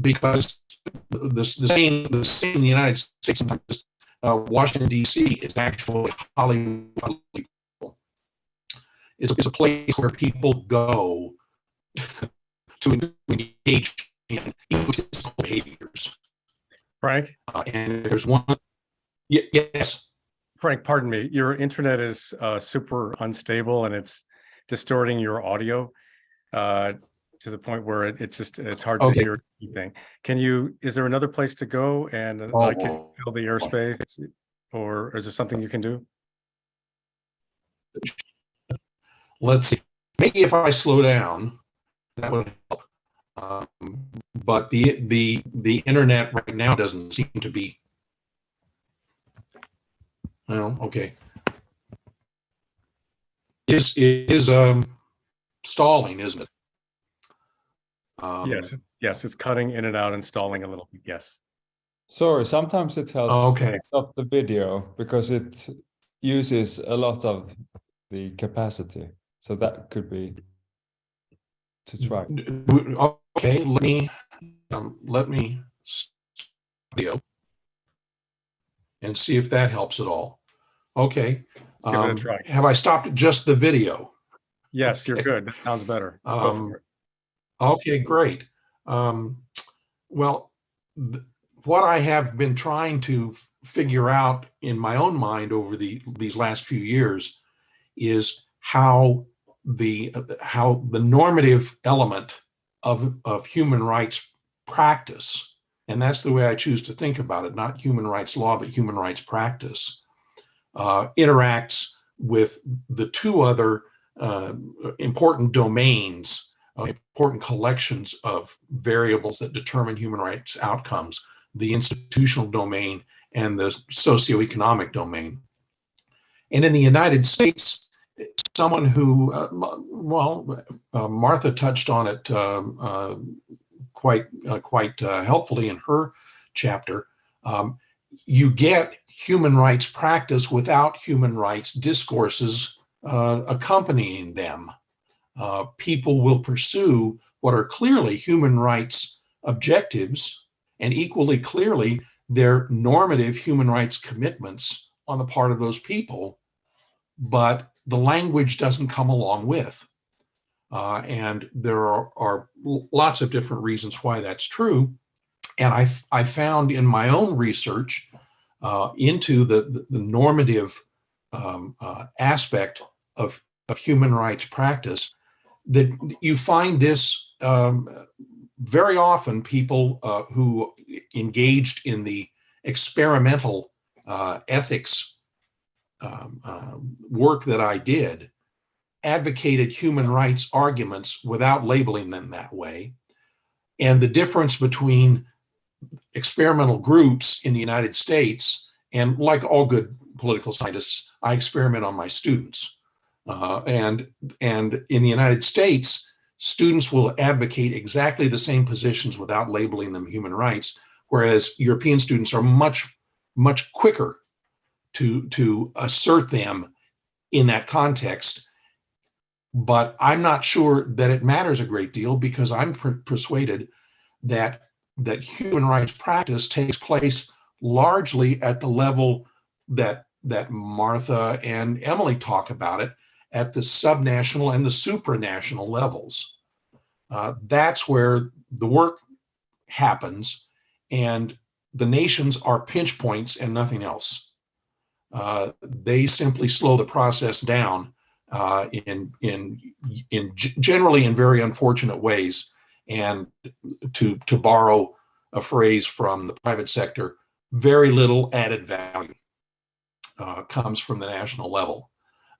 Because the same in the United States, sometimes Washington, D.C. is actually Hollywood. It's a place where people go to engage in egotistical behaviors. Frank? And there's one, yes. Frank, pardon me, your internet is super unstable and it's distorting your audio to the point where it's hard to hear anything. Is there another place to go and I can fill the airspace, or is there something you can do? Let's see, maybe if I slow down, that would help. But the internet right now doesn't seem to be, well, okay. It is stalling, isn't it? Yes, it's cutting in and out and stalling a little bit, yes. Sorry, sometimes it helps Okay. to stop the video because it uses a lot of the capacity. So that could be to try. Okay, let me video and see if that helps at all. Okay. Let's give it a try. Have I stopped just the video? Yes, Okay. You're good. That sounds better. Go for it. Okay, great. Well, what I have been trying to figure out in my own mind over these last few years is how the normative element of human rights practice, and that's the way I choose to think about it, not human rights law, but human rights practice, interacts with the two other important domains, important collections of variables that determine human rights outcomes, the institutional domain and the socioeconomic domain. And in the United States, someone who, Martha touched on it quite helpfully in her chapter. You get human rights practice without human rights discourses accompanying them. People will pursue what are clearly human rights objectives and equally clearly their normative human rights commitments on the part of those people, but the language doesn't come along with. And there are lots of different reasons why that's true. And I found in my own research into the normative aspect of human rights practice that you find this very often people who engaged in the experimental ethics work that I did advocated human rights arguments without labeling them that way. And the difference between experimental groups in the United States, and like all good political scientists, I experiment on my students. And in the United States, students will advocate exactly the same positions without labeling them human rights, whereas European students are much quicker to assert them in that context. But I'm not sure that it matters a great deal because I'm persuaded that human rights practice takes place largely at the level that Martha and Emily talk about it, at the subnational and the supranational levels. That's where the work happens, and the nations are pinch points and nothing else. They simply slow the process down generally in very unfortunate ways. And to borrow a phrase from the private sector, very little added value comes from the national level.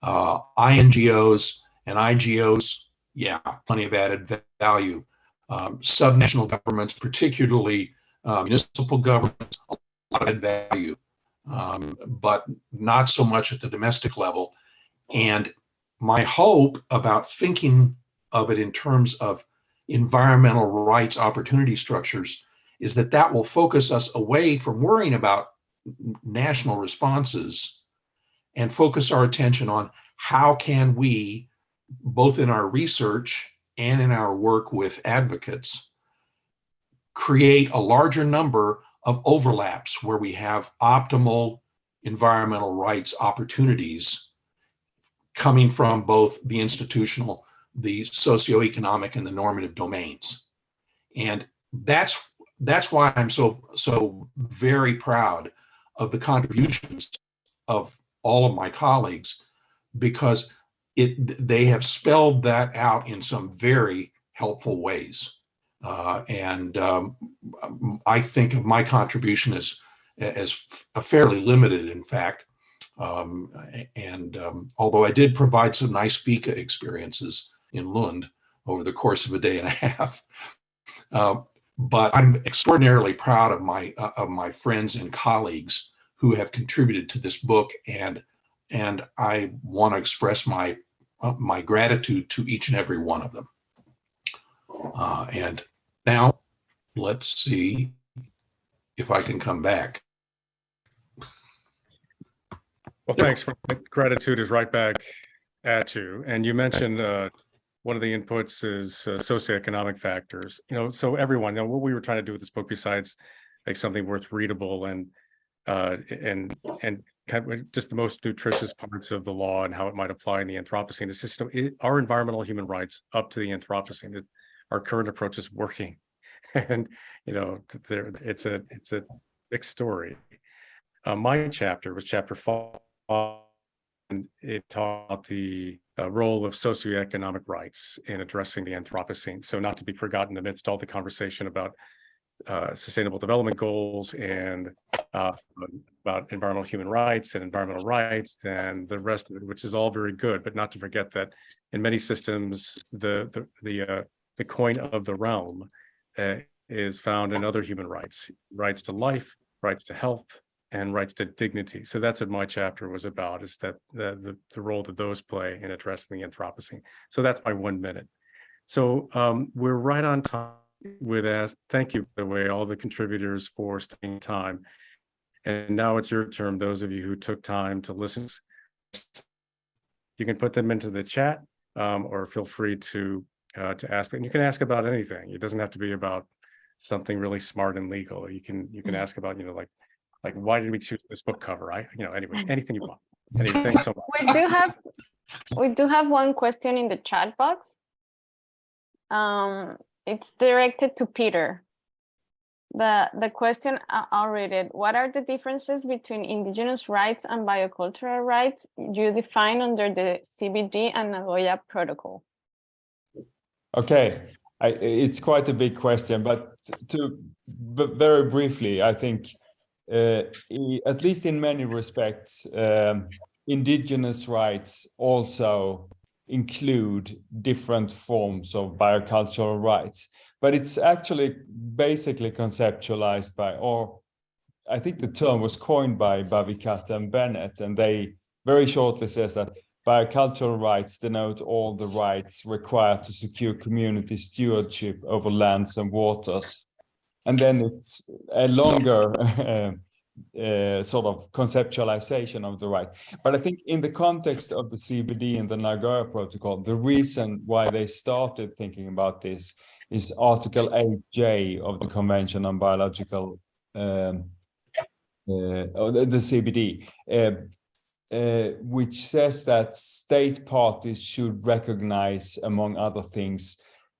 INGOs and IGOs, yeah, plenty of added value. Subnational governments, particularly municipal governments, a lot of added value, but not so much at the domestic level. And my hope about thinking of it in terms of environmental rights opportunity structures is that that will focus us away from worrying about national responses and focus our attention on how can we, both in our research and in our work with advocates, create a larger number of overlaps where we have optimal environmental rights opportunities coming from both the institutional, the socioeconomic, and the normative domains. And that's why I'm so very proud of the contributions of all of my colleagues, because they have spelled that out in some very helpful ways. I think of my contribution as fairly limited, in fact. Although I did provide some nice fika experiences in Lund over the course of a day and a half, but I'm extraordinarily proud of my friends and colleagues who have contributed to this book, and I want to express my gratitude to each and every one of them. And now let's see if I can come back. Well, thanks. For gratitude is right back at you. And you mentioned one of the inputs is socioeconomic factors. So everyone, what we were trying to do with this book, besides make something worth readable and kind of just the most nutritious parts of the law and how it might apply in the Anthropocene, is just our environmental human rights up to the Anthropocene. Our current approach is working, and it's a mixed story. My chapter was chapter 5. And it taught the role of socioeconomic rights in addressing the Anthropocene. So not to be forgotten amidst all the conversation about sustainable development goals and about environmental human rights and environmental rights and the rest of it, which is all very good, but not to forget that in many systems, the coin of the realm is found in other human rights, rights to life, rights to health, and rights to dignity. So that's what my chapter was about, is that the role that those play in addressing the Anthropocene. So that's my 1 minute. So we're right on time with us. Thank you, by the way, all the contributors for staying time. And now it's your turn, those of you who took time to listen. You can put them into the chat or feel free to ask them. You can ask about anything. It doesn't have to be about something really smart and legal. You can ask about, like why did we choose this book cover? Anyway, anything you want. Anyway, thanks so much. We do have one question in the chat box. It's directed to Peter. The question, I'll read it. What are the differences between indigenous rights and biocultural rights you define under the CBD and Nagoya Protocol? Okay, it's quite a big question, but very briefly, I think, at least in many respects, indigenous rights also include different forms of biocultural rights, but it's actually basically conceptualized by, or I think the term was coined by Bavikat and Bennett, and they very shortly says that biocultural rights denote all the rights required to secure community stewardship over lands and waters. And then it's a longer sort of conceptualization of the right. But I think in the context of the CBD and the Nagoya Protocol, the reason why they started thinking about this is Article 8J of the Convention on Biological, the CBD, which says that state parties should recognize, among other things,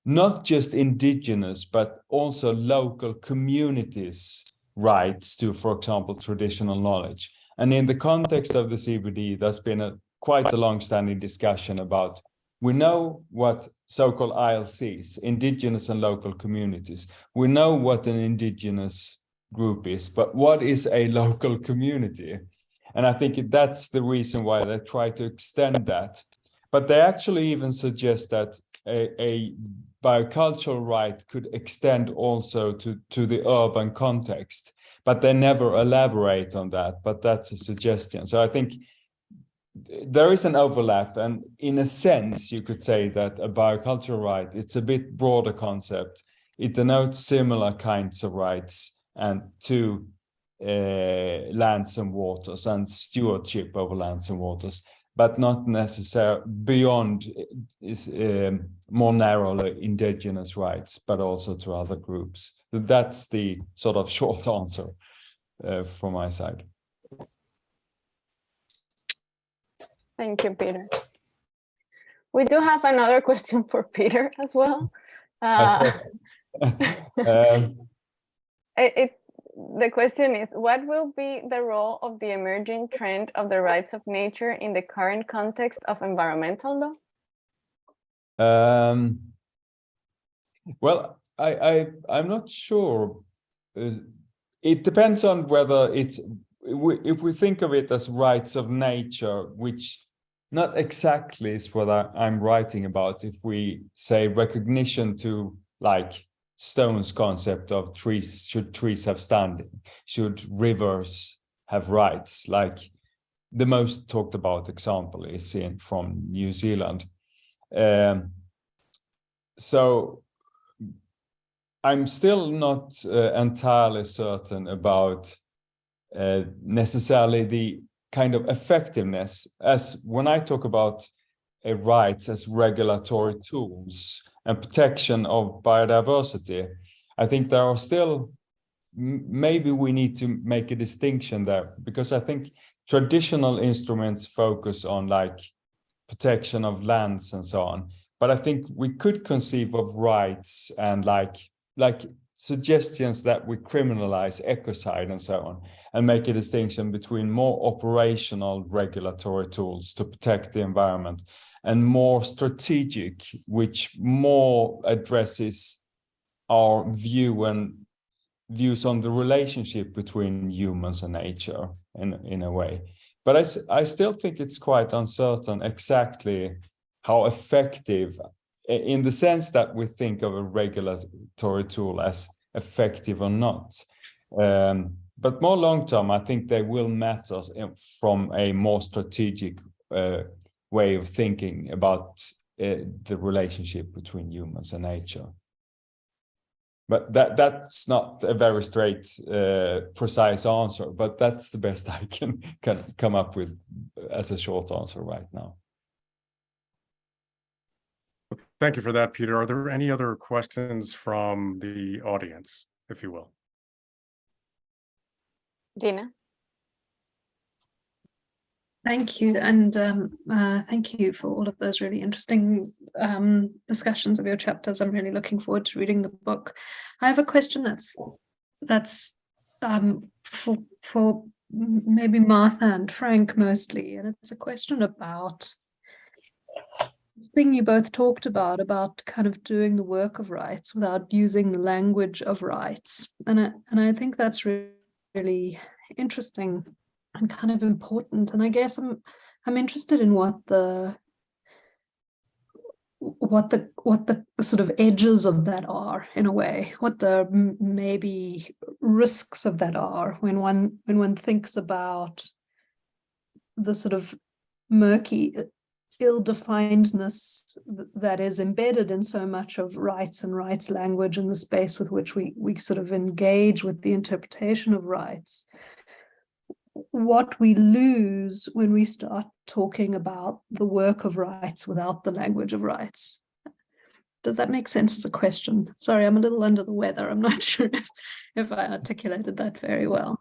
not just indigenous, but also local communities' rights to, for example, traditional knowledge. And in the context of the CBD, there's been quite a long-standing discussion about, we know what so-called ILCs, indigenous and local communities, we know what an indigenous group is, but what is a local community? And I think that's the reason why they try to extend that. But they actually even suggest that a biocultural right could extend also to the urban context, but they never elaborate on that, but that's a suggestion. So I think there is an overlap, and in a sense, you could say that a biocultural right, it's a bit broader concept. It denotes similar kinds of rights and to lands and waters and stewardship over lands and waters, but not necessarily beyond is more narrowly indigenous rights, but also to other groups. That's the sort of short answer from my side. Thank you, Peter. We do have another question for Peter as well. The question is, what will be the role of the emerging trend of the rights of nature in the current context of environmental law? Well, I'm not sure. It depends on whether it's, if we think of it as rights of nature, which not exactly is what I'm writing about. If we say recognition to like Stone's concept of trees, should trees have standing? Should rivers have rights? Like the most talked about example is from New Zealand. So I'm still not entirely certain about necessarily the kind of effectiveness, as when I talk about rights as regulatory tools and protection of biodiversity, I think there are still, maybe we need to make a distinction there, because I think traditional instruments focus on like protection of lands and so on. But I think we could conceive of rights and like suggestions that we criminalize ecocide and so on, and make a distinction between more operational regulatory tools to protect the environment and more strategic, which more addresses our views on the relationship between humans and nature in a way. But I still think it's quite uncertain exactly how effective, in the sense that we think of a regulatory tool as effective or not. But more long-term, I think they will matter from a more strategic way of thinking about the relationship between humans and nature. But that's not a very straight, precise answer, but that's the best I can come up with as a short answer right now. Thank you for that, Peter. Are there any other questions from the audience, if you will? Gina? Thank you, and thank you for all of those really interesting discussions of your chapters. I'm really looking forward to reading the book. I have a question that's for maybe Martha and Frank mostly, and it's a question about the thing you both talked about kind of doing the work of rights without using the language of rights, and I think that's really interesting and kind of important. And I guess I'm interested in what the sort of edges of that are, in a way, what the maybe risks of that are when one thinks about the sort of murky ill-definedness that is embedded in so much of rights and rights language and the space with which we sort of engage with the interpretation of rights. What we lose when we start talking about the work of rights without the language of rights. Does that make sense as a question? Sorry, I'm a little under the weather. I'm not sure if I articulated that very well.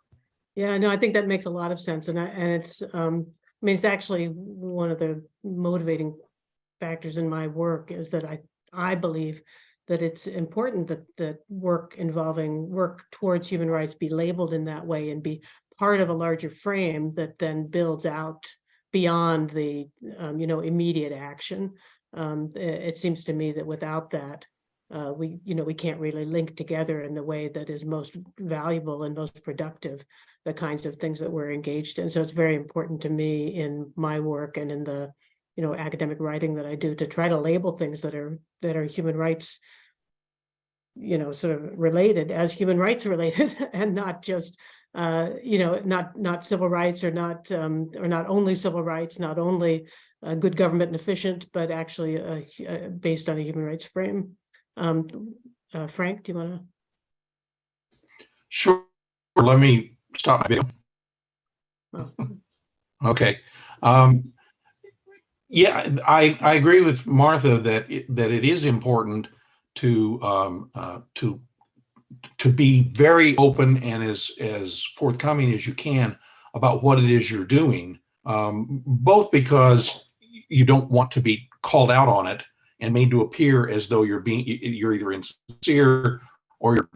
Yeah, no, I think that makes a lot of sense. And it's, I mean, it's actually one of the motivating factors in my work is that I believe that it's important that work towards human rights be labeled in that way and be part of a larger frame that then builds out beyond the immediate action. It seems to me that without that, we can't really link together in the way that is most valuable and most productive the kinds of things that we're engaged in. So it's very important to me in my work and in the academic writing that I do to try to label things that are human rights, sort of related as human rights related, and not just not civil rights, or not only civil rights, not only good government and efficient, but actually based on a human rights frame. Frank, do you want to? Sure. Let me stop my video. Oh. Okay. Yeah, I agree with Martha that it is important to be very open and as forthcoming as you can about what it is you're doing, both because you don't want to be called out on it and made to appear as though you're either insincere or you're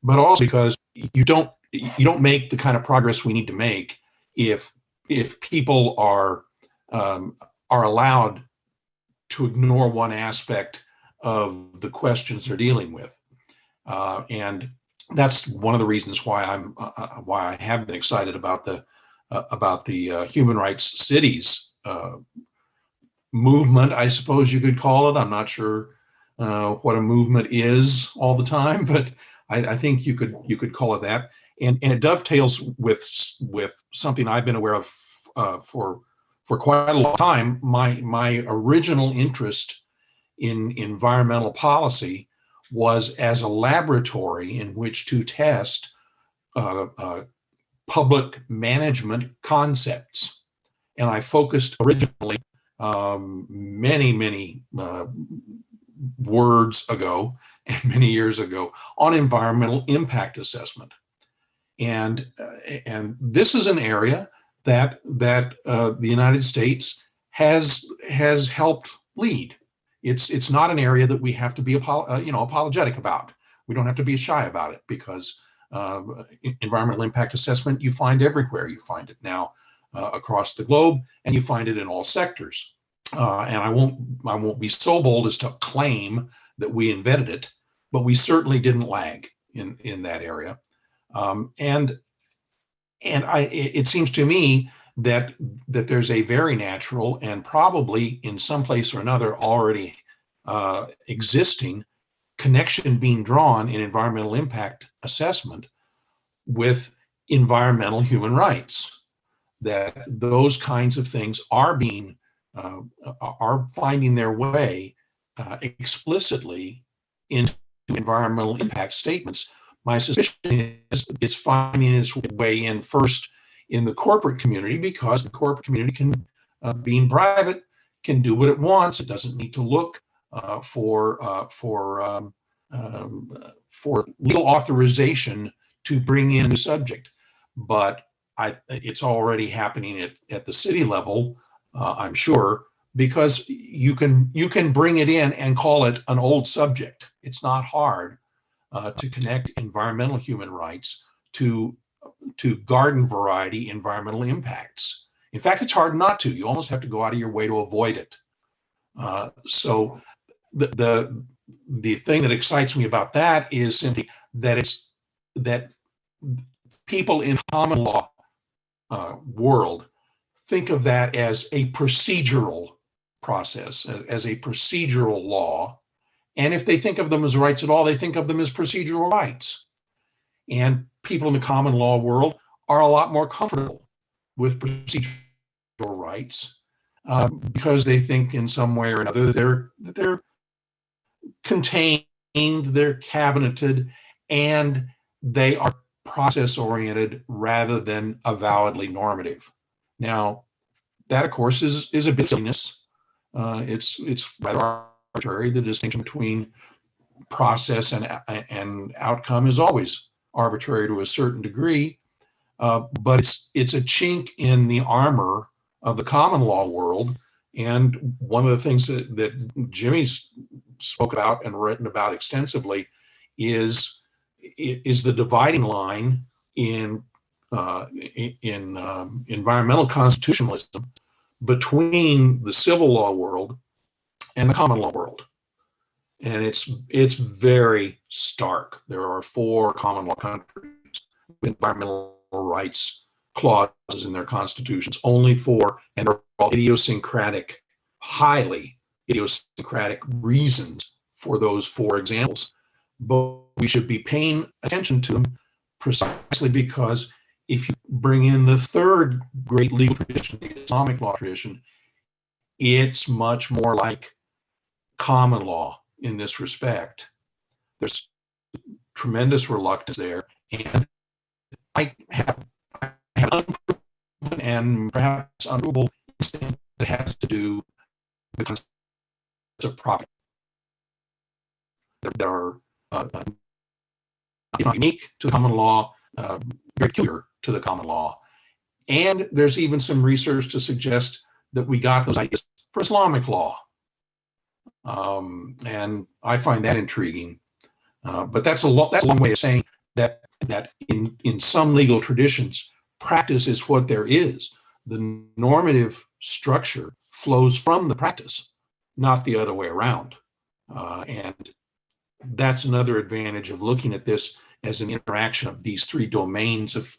but also because you don't make the kind of progress we need to make if people are allowed to ignore one aspect of the questions they're dealing with, and that's one of the reasons why I have been excited about the human rights cities movement, I suppose you could call it. I'm not sure what a movement is all the time, but I think you could call it that. And it dovetails with something I've been aware of for quite a long time. My original interest in environmental policy was as a laboratory in which to test public management concepts. And I focused originally many words ago and many years ago on environmental impact assessment. And this is an area that the United States has helped lead. It's not an area that we have to be apologetic about. We don't have to be shy about it, because environmental impact assessment you find everywhere. You find it now across the globe, and you find it in all sectors. And I won't be so bold as to claim that we invented it, but we certainly didn't lag in that area. It seems to me that there's a very natural and probably in some place or another already existing connection being drawn in environmental impact assessment with environmental human rights, that those kinds of things are finding their way explicitly into environmental impact statements. My suspicion is it's finding its way in first in the corporate community, because the corporate community can, being private, can do what it wants. It doesn't need to look for legal authorization to bring in the subject. But it's already happening at the city level, I'm sure, because you can bring it in and call it an old subject. It's not hard to connect environmental human rights to garden variety environmental impacts. In fact, it's hard not to. You almost have to go out of your way to avoid it. So the thing that excites me about that is simply that people in common law world think of that as a procedural process, as a procedural law. And if they think of them as rights at all, they think of them as procedural rights. And people in the common law world are a lot more comfortable with procedural rights because they think in some way or another that they're contained, they're cabineted, and they are process-oriented rather than avowedly normative. Now, that of course is a bit silliness. It's rather arbitrary. The distinction between process and outcome is always arbitrary to a certain degree, but it's a chink in the armor of the common law world. And one of the things that Jimmy's spoke about and written about extensively is the dividing line in environmental constitutionalism between the civil law world and the common law world. And it's very stark. There are 4 common law countries with environmental rights clauses in their constitutions, only 4, and they're all idiosyncratic, highly idiosyncratic reasons for those 4 examples. But we should be paying attention to them precisely because if you bring in the 3rd great legal tradition, the Islamic law tradition, it's much more like common law in this respect. There's tremendous reluctance there, and I have unproven and perhaps unprovable instinct that has to do with concepts of property. There are not unique to the common law, very peculiar to the common law. And there's even some research to suggest that we got those ideas for Islamic law. And I find that intriguing. But that's a long way of saying that in some legal traditions, practice is what there is. The normative structure flows from the practice, not the other way around. And that's another advantage of looking at this as an interaction of these 3 domains of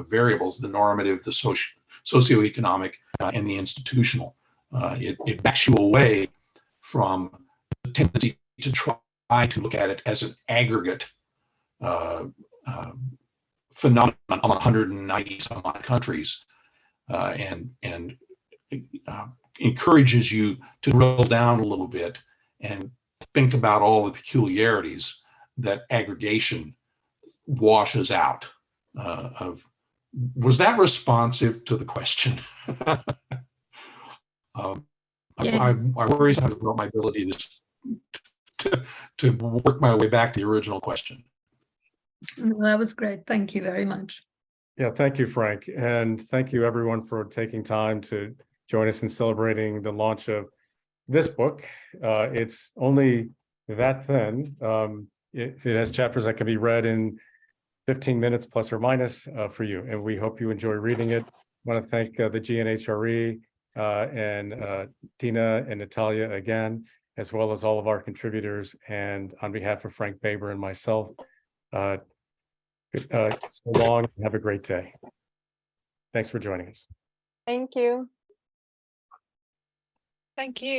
variables: the normative, the socioeconomic, and the institutional. It backs you away from the tendency to try to look at it as an aggregate phenomenon among 190 some odd countries, and encourages you to drill down a little bit and think about all the peculiarities that aggregation washes out of. Was that responsive to the question? Yes. I worry sometimes about my ability to work my way back to the original question. No, that was great. Thank you very much. Yeah, thank you, Frank. And thank you everyone for taking time to join us in celebrating the launch of this book. It's only that thin. It has chapters that can be read in 15 minutes plus or minus for you. And we hope you enjoy reading it. I want to thank the GNHRE and Tina and Natalia again, as well as all of our contributors. And on behalf of Frank Baber and myself, so long and have a great day. Thanks for joining us. Thank you. Thank you.